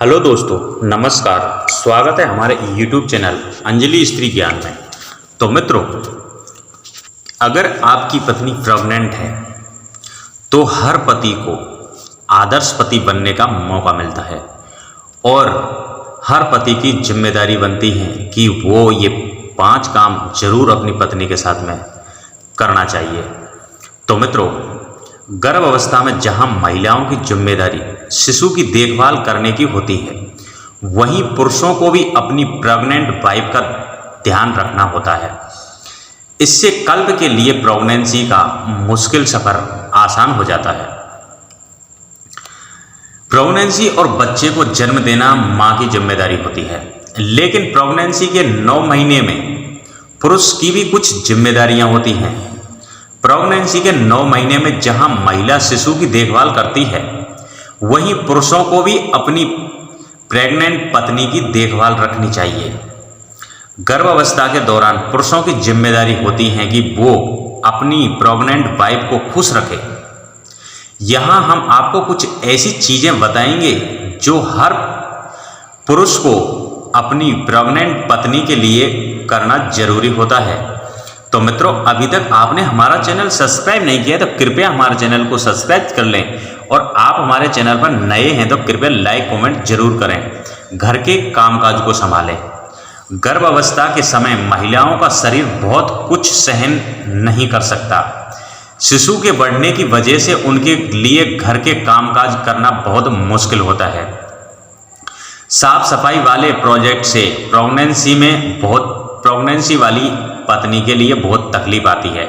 Hello दोस्तों, नमस्कार। स्वागत है हमारे YouTube चैनल अंजलि स्त्री ज्ञान में। तो मित्रों, अगर आपकी पत्नी प्रेग्नेंट है तो हर पति को आदर्श पति बनने का मौका मिलता है और हर पति की जिम्मेदारी बनती है कि वो ये 5 काम जरूर अपनी पत्नी के साथ में करना चाहिए। तो मित्रों, गर्भ अवस्था में जहां महिलाओं की जिम्मेदारी शिशु की देखभाल करने की होती है, वहीं पुरुषों को भी अपनी प्रेग्नेंट वाइफ का ध्यान रखना होता है। इससे कल्प के लिए प्रेगनेंसी का मुश्किल सफर आसान हो जाता है। प्रेगनेंसी और बच्चे को जन्म देना मां की जिम्मेदारी होती है, लेकिन प्रेगनेंसी के 9 महीने में पुरुष की भी कुछ जिम्मेदारियां होती हैं। प्रेगनेंसी के 9 महीने में जहां महिला शिशु की देखभाल करती है, वहीं पुरुषों को भी अपनी प्रेग्नेंट पत्नी की देखभाल रखनी चाहिए। गर्भावस्था के दौरान पुरुषों की जिम्मेदारी होती है कि वो अपनी प्रेग्नेंट वाइफ को खुश रखे। यहाँ हम आपको कुछ ऐसी चीजें बताएंगे जो हर पुरुष को अपनी प्रेग्नेंट पत्नी के लिए करना जरूरी होता है। तो मित्रों, अभी तक आपने हमारा चैनल सब्सक्राइब नहीं किया तो कृपया हमारे चैनल को सब्सक्राइब कर लें, और आप हमारे चैनल पर नए हैं तो कृपया लाइक कमेंट जरूर करें। घर के कामकाज को संभालें। गर्भ अवस्था के समय महिलाओं का शरीर बहुत कुछ सहन नहीं कर सकता। शिशु के बढ़ने की वजह से उनके लिए घर के कामकाज करना बहुत मुश्किल होता है। साफ सफाई वाले प्रोजेक्ट से प्रेगनेंसी वाली पत्नी के लिए बहुत तकलीफ आती है।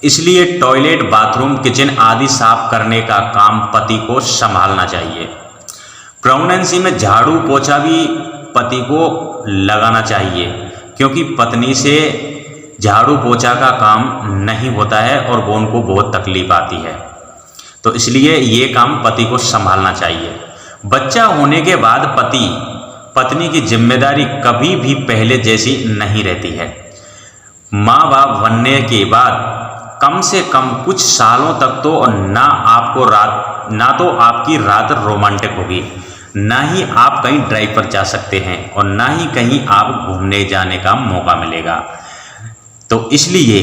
इसलिए टॉयलेट, बाथरूम, किचन आदि साफ करने का काम पति को संभालना चाहिए। प्रेगनेंसी में झाड़ू पोछा भी पति को लगाना चाहिए, क्योंकि पत्नी से झाड़ू पोछा का काम नहीं होता है और वो उनको बहुत तकलीफ आती है। तो इसलिए ये काम पति को संभालना चाहिए। बच्चा होने के बाद पत्नी की जिम्मेदारी कभी भी पहले जैसी नहीं रहती है। माँ बाप बनने के बाद कम से कम कुछ सालों तक तो ना तो आपकी रात रोमांटिक होगी, ना ही आप कहीं ड्राइव पर जा सकते हैं, और ना ही कहीं आप घूमने जाने का मौका मिलेगा। तो इसलिए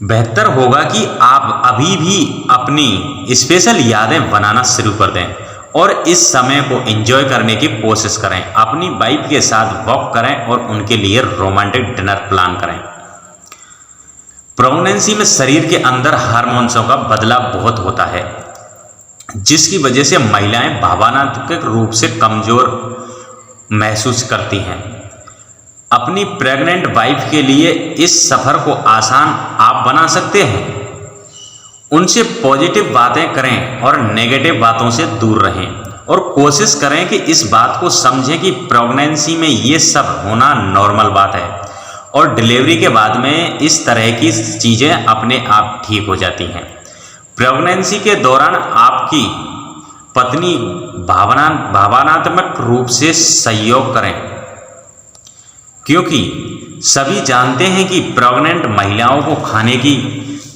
बेहतर होगा कि आप अभी भी अपनी स्पेशल यादें बनाना शुरू कर दें और इस समय को एंजॉय करने की कोशिश करें। अपनी वाइफ के साथ वॉक करें और उनके लिए रोमांटिक डिनर प्लान करें। प्रेगनेंसी में शरीर के अंदर हार्मोन्सों का बदलाव बहुत होता है, जिसकी वजह से महिलाएं भावनात्मक रूप से कमजोर महसूस करती हैं। अपनी प्रेग्नेंट वाइफ के लिए इस सफर को आसान आप बना सकते हैं। उनसे पॉजिटिव बातें करें और नेगेटिव बातों से दूर रहें, और कोशिश करें कि इस बात को समझें कि प्रेगनेंसी में ये सब होना नॉर्मल बात है और डिलीवरी के बाद में इस तरह की चीज़ें अपने आप ठीक हो जाती हैं। प्रेगनेंसी के दौरान आपकी पत्नी भावनात्मक रूप से सहयोग करें, क्योंकि सभी जानते हैं कि प्रेग्नेंट महिलाओं को खाने की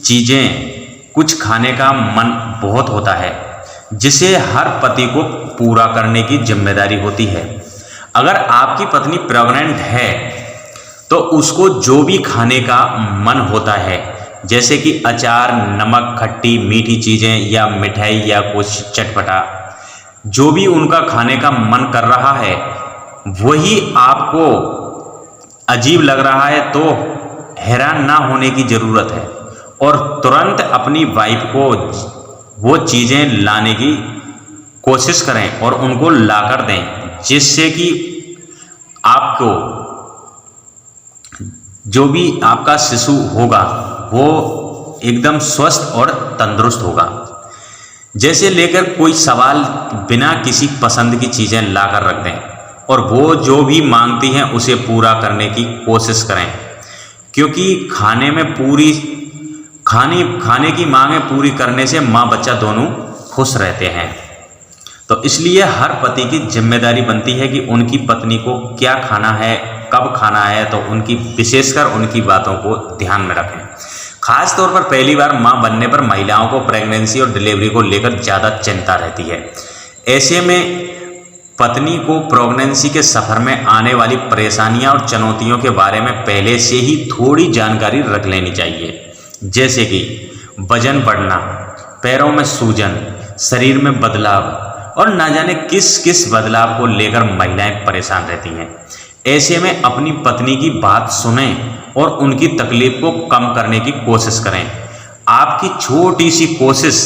चीज़ें कुछ खाने का मन बहुत होता है, जिसे हर पति को पूरा करने की जिम्मेदारी होती है। अगर आपकी पत्नी प्रेग्नेंट है तो उसको जो भी खाने का मन होता है, जैसे कि अचार, नमक, खट्टी मीठी चीज़ें या मिठाई या कुछ चटपटा, जो भी उनका खाने का मन कर रहा है, वही आपको अजीब लग रहा है तो हैरान ना होने की ज़रूरत है, और तुरंत अपनी वाइफ को वो चीज़ें लाने की कोशिश करें और उनको लाकर दें, जिससे कि आपको जो भी आपका शिशु होगा वो एकदम स्वस्थ और तंदुरुस्त होगा। जैसे लेकर कोई सवाल बिना किसी पसंद की चीज़ें लाकर रख दें, और वो जो भी मांगती हैं उसे पूरा करने की कोशिश करें, क्योंकि खाने की मांगें पूरी करने से माँ बच्चा दोनों खुश रहते हैं। तो इसलिए हर पति की जिम्मेदारी बनती है कि उनकी पत्नी को क्या खाना है, कब खाना है, तो उनकी विशेषकर उनकी बातों को ध्यान में रखें। खास तौर पर पहली बार मां बनने पर महिलाओं को प्रेगनेंसी और डिलीवरी को लेकर ज़्यादा चिंता रहती है। ऐसे में पत्नी को प्रेगनेंसी के सफ़र में आने वाली परेशानियां और चुनौतियों के बारे में पहले से ही थोड़ी जानकारी रख लेनी चाहिए, जैसे कि वजन बढ़ना, पैरों में सूजन, शरीर में बदलाव और ना जाने किस किस बदलाव को लेकर महिलाएं परेशान रहती हैं। ऐसे में अपनी पत्नी की बात सुनें और उनकी तकलीफ को कम करने की कोशिश करें। आपकी छोटी सी कोशिश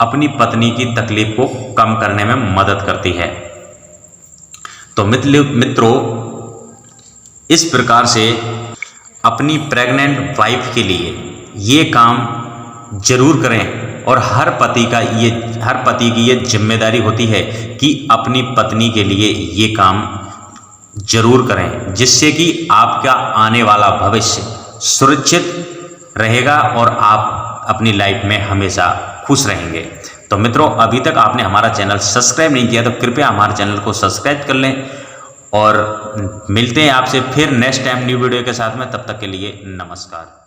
अपनी पत्नी की तकलीफ को कम करने में मदद करती है। तो मित्रों, इस प्रकार से अपनी प्रेग्नेंट वाइफ के लिए ये काम जरूर करें और हर पति की ये जिम्मेदारी होती है कि अपनी पत्नी के लिए ये काम जरूर करें, जिससे कि आपका आने वाला भविष्य सुरक्षित रहेगा और आप अपनी लाइफ में हमेशा खुश रहेंगे। तो मित्रों, अभी तक आपने हमारा चैनल सब्सक्राइब नहीं किया तो कृपया हमारे चैनल को सब्सक्राइब कर लें और मिलते हैं आपसे फिर नेक्स्ट टाइम न्यू वीडियो के साथ में। तब तक के लिए नमस्कार।